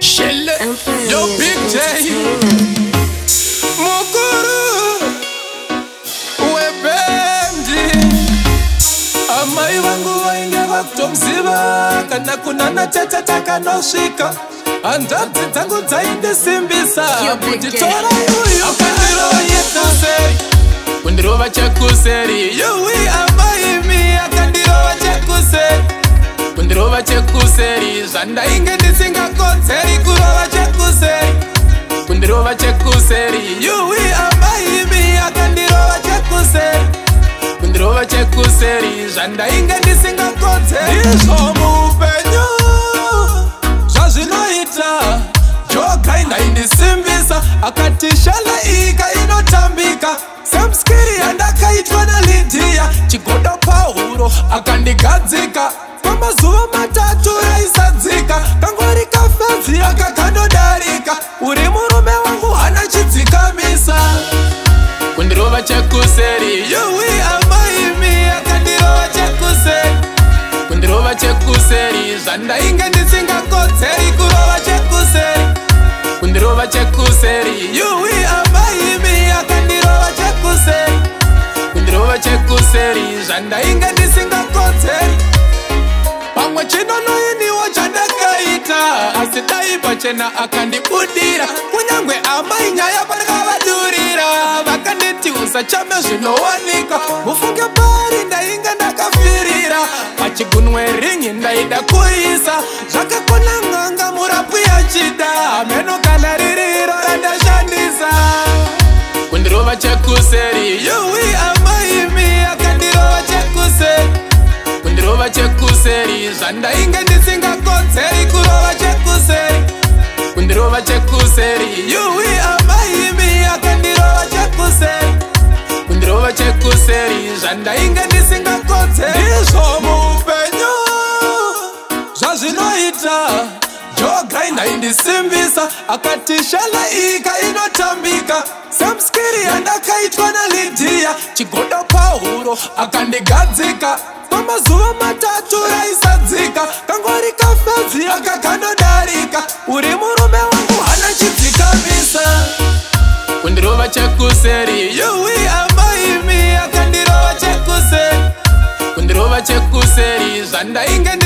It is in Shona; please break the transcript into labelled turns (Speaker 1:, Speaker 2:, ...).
Speaker 1: Shelle, yo Big J Mukuru Webendi Amai wangu wainge wakutomziba Kana kunana tete taka noshika Andati tangu zainde simbisa Kujitora yuyu Akandiro yekuseri Kundiro wachekuseri Yui amai mi Akandiro wachekuseri Kundiro wachekuseri Zanda inge nisinga kotseri Kuro wachekuseri Kundiro wachekuseri Yui amai mi Akandiro wachekuseri Kundiro wachekuseri Zanda inge nisinga kotseri Nisomu penyo Zazinoita Joka ina indisimbisa Akatishala ika inotambika Samskiri andaka itwana Lydia Chigodo Paulo akandigadzika Pamazuva matatu raisadzika Kangwari kafedzi akakandodarika Uri murume wangu hana chidzikamisa Kundirova chekuseri Yui amaimi akandirova chekuseri Kundirova chekuseri Zanda inge ndisingakotseri kurova chekuseri Kundirova chekuseri Yui amaimi akandirova chekuseri Kundirova chekuseri Zanda inge ndisingakotseri Pamwe chinono iniwo chandakaita Asidai pachena akandibudira Kunyangwe amai nyaya panakavadurira Vakanditi usachame zvinowanika Mufunge pari ndainga ndakafirira Pachigunwe ringi ndaida kuisa Zvakakona nganga murapu yachida Meno kana ririro randashandisa Kundirova chekuseri Yui amaimi akandirova chekuseri Kundirova chekuseri Zanda inge ndisingakotseri kurova chekuseri Kundirova chekuseri Yui amaimi akandirova chekuseri Kundirova chekuseri Zanda inge ndisingakotseri Nisomu penyo Zazinoita Joka ina indisimbisa Akatishala ika inotambika Samskiri andakaitwa na Lydia Chigodo Paulo akandigadzika Pamazuva matatu raisadzika Kangwari kafedzi akakandodarika Uri murume wangu hana chidzikamisa Kundirova chekuseri Yui amaimi akandirova chekuseri Kundirova chekuseri Zanda inge